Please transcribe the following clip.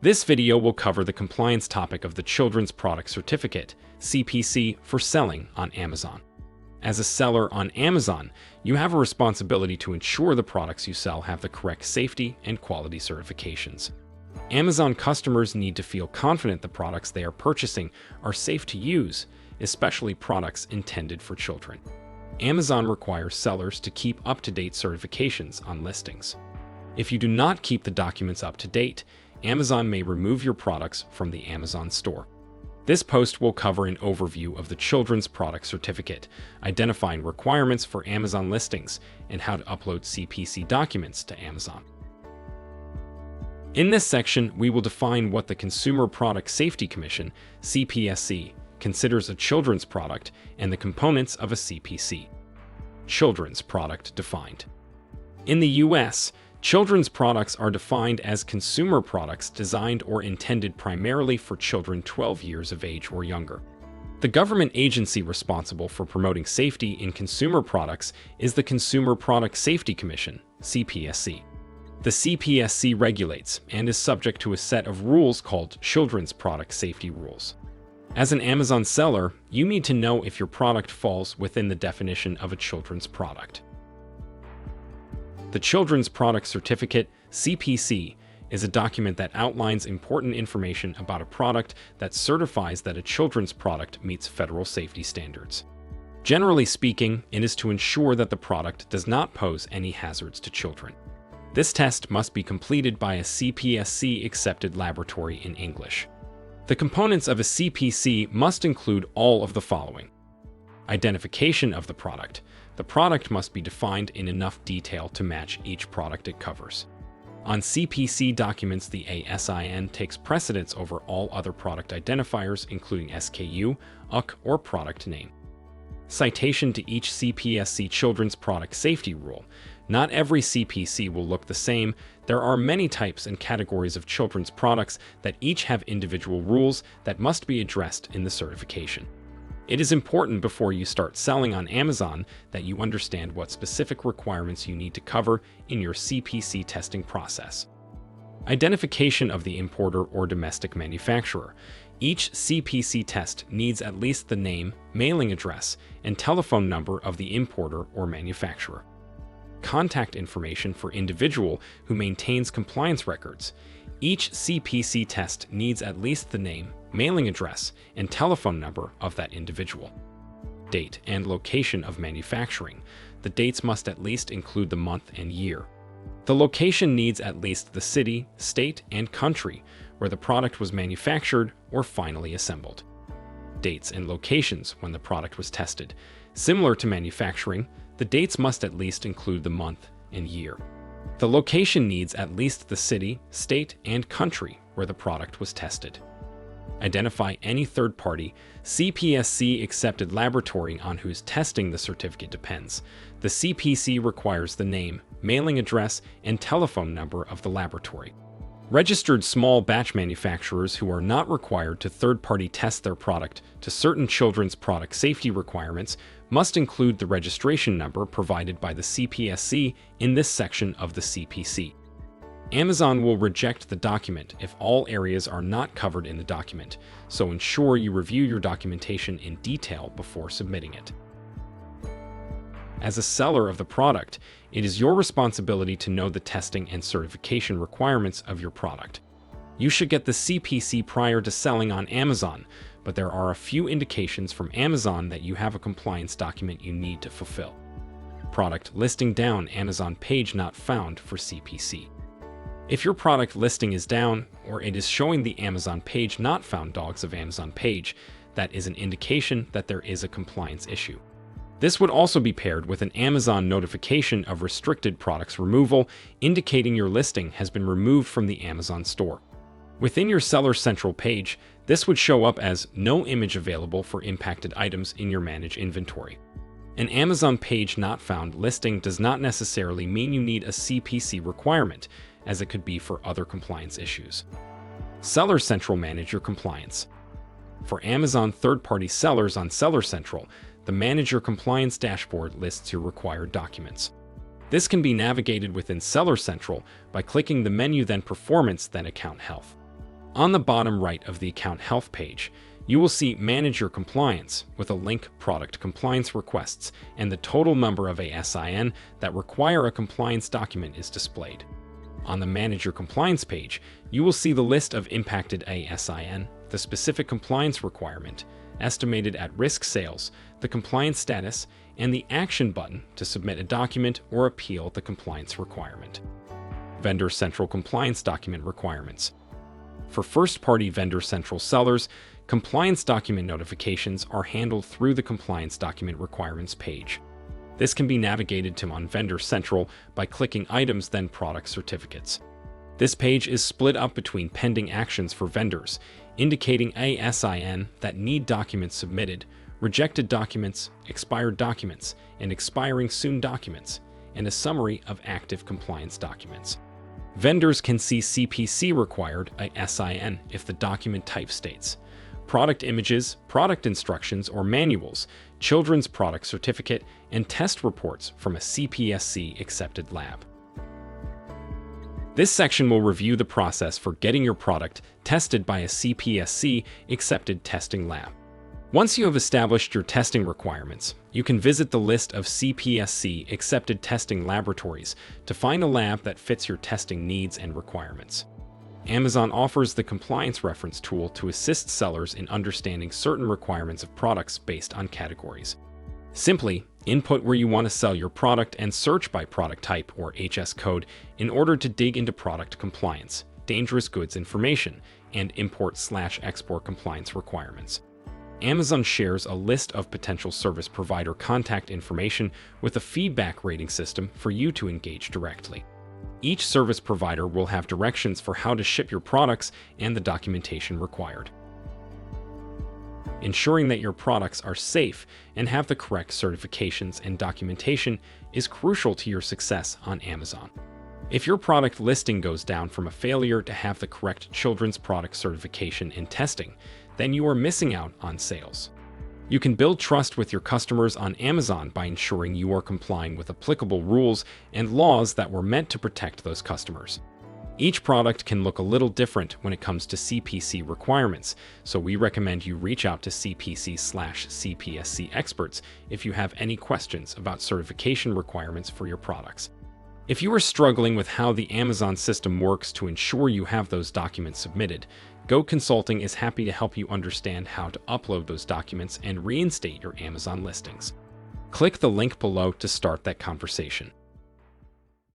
This video will cover the compliance topic of the Children's Product Certificate, CPC, for selling on Amazon. As a seller on Amazon, you have a responsibility to ensure the products you sell have the correct safety and quality certifications. Amazon customers need to feel confident the products they are purchasing are safe to use, especially products intended for children. Amazon requires sellers to keep up-to-date certifications on listings. If you do not keep the documents up to date, Amazon may remove your products from the Amazon store. This post will cover an overview of the Children's Product Certificate, identifying requirements for Amazon listings, and how to upload CPC documents to Amazon. In this section, we will define what the Consumer Product Safety Commission, CPSC, considers a children's product and the components of a CPC. Children's product defined. In the U.S., children's products are defined as consumer products designed or intended primarily for children 12 years of age or younger. The government agency responsible for promoting safety in consumer products is the Consumer Product Safety Commission, CPSC. The CPSC regulates and is subject to a set of rules called Children's Product Safety Rules. As an Amazon seller, you need to know if your product falls within the definition of a children's product. The Children's Product Certificate, CPC, is a document that outlines important information about a product that certifies that a children's product meets federal safety standards. Generally speaking, it is to ensure that the product does not pose any hazards to children. This test must be completed by a CPSC-accepted laboratory in English. The components of a CPC must include all of the following. Identification of the product. The product must be defined in enough detail to match each product it covers. On CPC documents, the ASIN takes precedence over all other product identifiers, including SKU, UC, or product name. Citation to each CPSC Children's Product Safety Rule. Not every CPC will look the same. There are many types and categories of children's products that each have individual rules that must be addressed in the certification. It is important before you start selling on Amazon that you understand what specific requirements you need to cover in your CPC testing process. Identification of the importer or domestic manufacturer. Each CPC test needs at least the name, mailing address, and telephone number of the importer or manufacturer. Contact information for individual who maintains compliance records. Each CPC test needs at least the name, mailing address, and telephone number of that individual. Date and location of manufacturing. The dates must at least include the month and year. The location needs at least the city, state, and country where the product was manufactured or finally assembled. Dates and locations when the product was tested. Similar to manufacturing, the dates must at least include the month and year. The location needs at least the city, state, and country where the product was tested. Identify any third-party, CPSC-accepted laboratory on whose testing the certificate depends. The CPC requires the name, mailing address, and telephone number of the laboratory. Registered small batch manufacturers who are not required to third-party test their product to certain children's product safety requirements must include the registration number provided by the CPSC in this section of the CPC. Amazon will reject the document if all areas are not covered in the document, so ensure you review your documentation in detail before submitting it. As a seller of the product, it is your responsibility to know the testing and certification requirements of your product. You should get the CPC prior to selling on Amazon, but there are a few indications from Amazon that you have a compliance document you need to fulfill. Product listing down Amazon page not found for CPC. If your product listing is down, or it is showing the Amazon page not found dogs of Amazon page, that is an indication that there is a compliance issue. This would also be paired with an Amazon notification of restricted products removal, indicating your listing has been removed from the Amazon store. Within your Seller Central page, this would show up as no image available for impacted items in your Manage Inventory. An Amazon page not found listing does not necessarily mean you need a CPC requirement, as it could be for other compliance issues. Seller Central Manage your compliance. For Amazon third-party sellers on Seller Central, the Manage Your Compliance dashboard lists your required documents. This can be navigated within Seller Central by clicking the menu, then Performance, then Account Health. On the bottom right of the account health page, you will see Manage Your Compliance with a link Product Compliance Requests, and the total number of ASIN that require a compliance document is displayed. On the Manage Your Compliance page, you will see the list of impacted ASIN, the specific compliance requirement, estimated at-risk sales, the compliance status, and the action button to submit a document or appeal the compliance requirement. Vendor Central Compliance Document Requirements. For first-party Vendor Central sellers, compliance document notifications are handled through the Compliance Document Requirements page. This can be navigated to on Vendor Central by clicking Items, then Product Certificates. This page is split up between pending actions for vendors, indicating ASIN that need documents submitted, rejected documents, expired documents, and expiring soon documents, and a summary of active compliance documents. Vendors can see CPC required ASIN if the document type states product images, product instructions or manuals, children's product certificate, and test reports from a CPSC-accepted lab. This section will review the process for getting your product tested by a CPSC-accepted testing lab. Once you have established your testing requirements, you can visit the list of CPSC-accepted testing laboratories to find a lab that fits your testing needs and requirements. Amazon offers the Compliance Reference tool to assist sellers in understanding certain requirements of products based on categories. Simply input where you want to sell your product and search by product type or HS code in order to dig into product compliance, dangerous goods information, and import/export compliance requirements. Amazon shares a list of potential service provider contact information with a feedback rating system for you to engage directly. Each service provider will have directions for how to ship your products and the documentation required. Ensuring that your products are safe and have the correct certifications and documentation is crucial to your success on Amazon. If your product listing goes down from a failure to have the correct children's product certification and testing, then you are missing out on sales. You can build trust with your customers on Amazon by ensuring you are complying with applicable rules and laws that were meant to protect those customers. Each product can look a little different when it comes to CPC requirements, so we recommend you reach out to CPC/CPSC experts if you have any questions about certification requirements for your products. If you are struggling with how the Amazon system works to ensure you have those documents submitted, Go Consulting is happy to help you understand how to upload those documents and reinstate your Amazon listings. Click the link below to start that conversation.